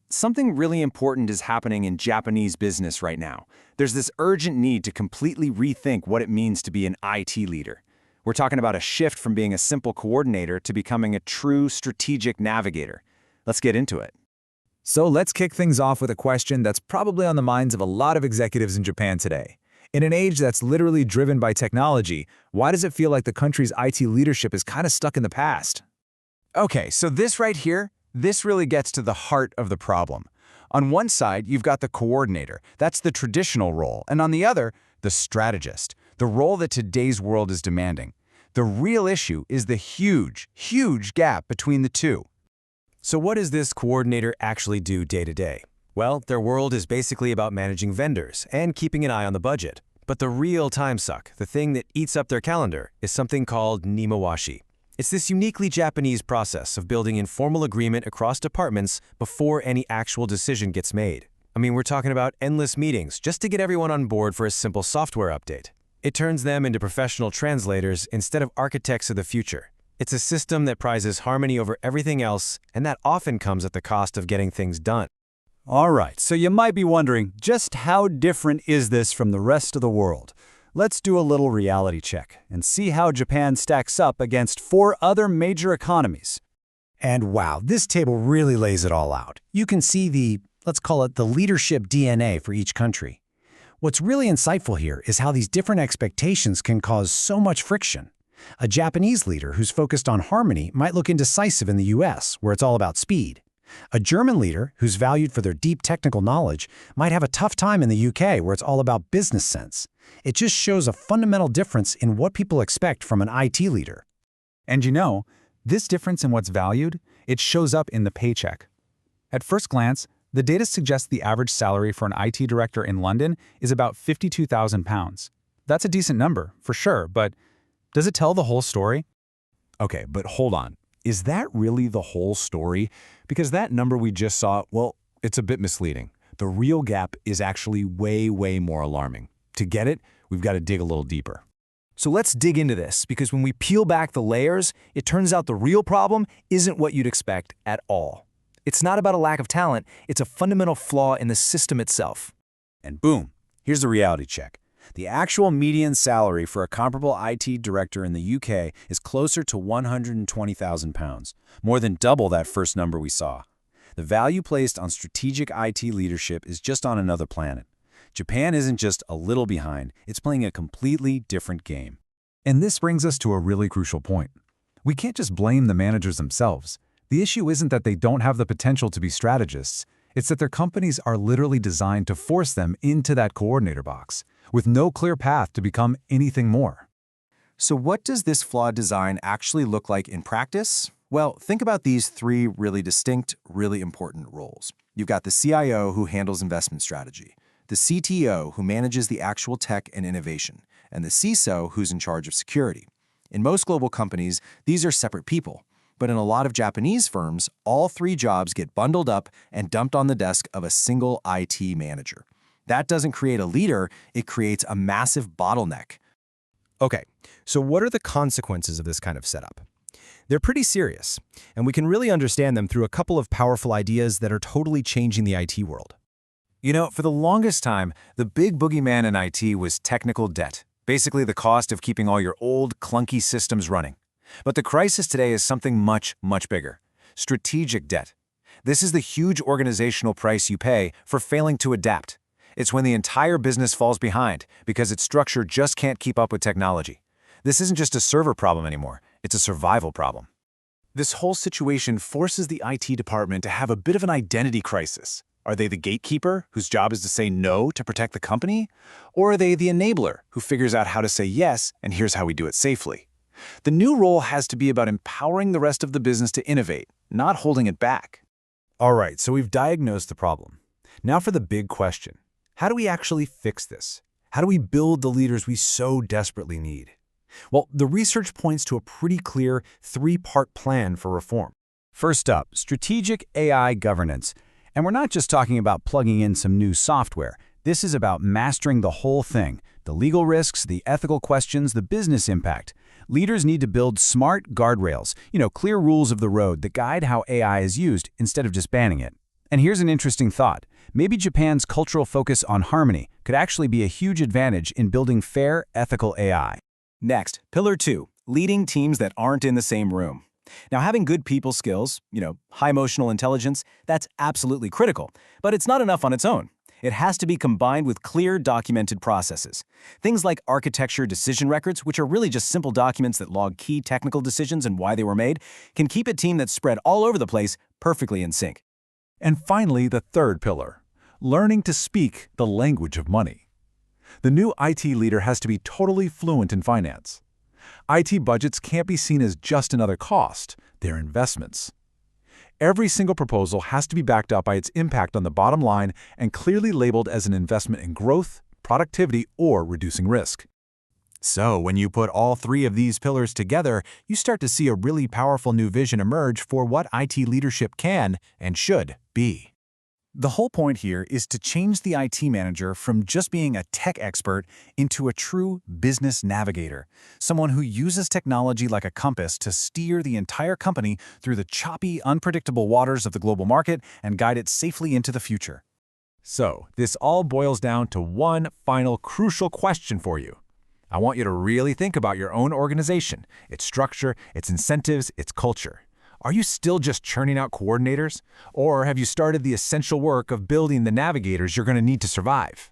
Something really important is happening in Japanese business right now. There's this urgent need to completely rethink what it means to be an IT leader. We're talking about a shift from being a simple coordinator to becoming a true strategic navigator. Let's get into it. So let's kick things off with a question that's probably on the minds of a lot of executives in Japan today. In an age that's literally driven by technology, why does it feel like the country's IT leadership is kind of stuck in the past? Okay, so this right here, this really gets to the heart of the problem. On one side, you've got the coordinator. That's the traditional role. And on the other, the strategist, the role that today's world is demanding. The real issue is the huge, huge gap between the two. So what does this coordinator actually do day to day? Well, their world is basically about managing vendors and keeping an eye on the budget. But the real time suck, the thing that eats up their calendar, is something called nimawashi. It's this uniquely Japanese process of building informal agreement across departments before any actual decision gets made. I mean, we're talking about endless meetings just to get everyone on board for a simple software update. It turns them into professional translators instead of architects of the future. It's a system that prizes harmony over everything else, and that often comes at the cost of getting things done. All right, so you might be wondering, just how different is this from the rest of the world? Let's do a little reality check and see how Japan stacks up against 4 other major economies. And wow, this table really lays it all out. You can see let's call it the leadership DNA for each country. What's really insightful here is how these different expectations can cause so much friction. A Japanese leader who's focused on harmony might look indecisive in the US, where it's all about speed. A German leader who's valued for their deep technical knowledge might have a tough time in the UK, where it's all about business sense. It just shows a fundamental difference in what people expect from an IT leader. And this difference in what's valued, it shows up in the paycheck. At first glance, the data suggests the average salary for an IT director in London is about £52,000. That's a decent number, for sure, but does it tell the whole story? Okay, but hold on. Is that really the whole story? Because that number we just saw, well, it's a bit misleading. The real gap is actually way, way more alarming. To get it, we've got to dig a little deeper. So let's dig into this, because when we peel back the layers, it turns out the real problem isn't what you'd expect at all. It's not about a lack of talent, it's a fundamental flaw in the system itself. And boom, here's the reality check. The actual median salary for a comparable IT director in the UK is closer to £120,000, more than double that first number we saw. The value placed on strategic IT leadership is just on another planet. Japan isn't just a little behind, it's playing a completely different game. And this brings us to a really crucial point. We can't just blame the managers themselves. The issue isn't that they don't have the potential to be strategists. It's that their companies are literally designed to force them into that coordinator box, with no clear path to become anything more. So what does this flawed design actually look like in practice? Well, think about these 3 really distinct, really important roles. You've got the CIO who handles investment strategy, the CTO who manages the actual tech and innovation, and the CISO who's in charge of security. In most global companies, these are separate people. But in a lot of Japanese firms, all 3 jobs get bundled up and dumped on the desk of a single IT manager. That doesn't create a leader, it creates a massive bottleneck. Okay, so what are the consequences of this kind of setup? They're pretty serious, and we can really understand them through a couple of powerful ideas that are totally changing the IT world. For the longest time, the big boogeyman in IT was technical debt, basically the cost of keeping all your old, clunky systems running. But the crisis today is something much, much bigger: strategic debt. This is the huge organizational price you pay for failing to adapt. It's when the entire business falls behind because its structure just can't keep up with technology. This isn't just a server problem anymore, it's a survival problem. This whole situation forces the IT department to have a bit of an identity crisis. Are they the gatekeeper, whose job is to say no to protect the company? Or are they the enabler, who figures out how to say yes, and here's how we do it safely? The new role has to be about empowering the rest of the business to innovate, not holding it back. All right, so we've diagnosed the problem. Now for the big question. How do we actually fix this? How do we build the leaders we so desperately need? Well, the research points to a pretty clear 3-part plan for reform. First up, strategic AI governance. And we're not just talking about plugging in some new software. This is about mastering the whole thing: the legal risks, the ethical questions, the business impact. Leaders need to build smart guardrails, clear rules of the road that guide how AI is used instead of just banning it. And here's an interesting thought. Maybe Japan's cultural focus on harmony could actually be a huge advantage in building fair, ethical AI. Next, Pillar 2, leading teams that aren't in the same room. Now, having good people skills, high emotional intelligence, that's absolutely critical, but it's not enough on its own. It has to be combined with clear, documented processes. Things like architecture decision records, which are really just simple documents that log key technical decisions and why they were made, can keep a team that's spread all over the place perfectly in sync. And finally, the third pillar, learning to speak the language of money. The new IT leader has to be totally fluent in finance. IT budgets can't be seen as just another cost, they're investments. Every single proposal has to be backed up by its impact on the bottom line and clearly labeled as an investment in growth, productivity, or reducing risk. So, when you put all three of these pillars together, you start to see a really powerful new vision emerge for what IT leadership can and should be. The whole point here is to change the IT manager from just being a tech expert into a true business navigator, someone who uses technology like a compass to steer the entire company through the choppy, unpredictable waters of the global market and guide it safely into the future. So, this all boils down to one final crucial question for you. I want you to really think about your own organization, its structure, its incentives, its culture. Are you still just churning out coordinators? Or have you started the essential work of building the navigators you're going to need to survive?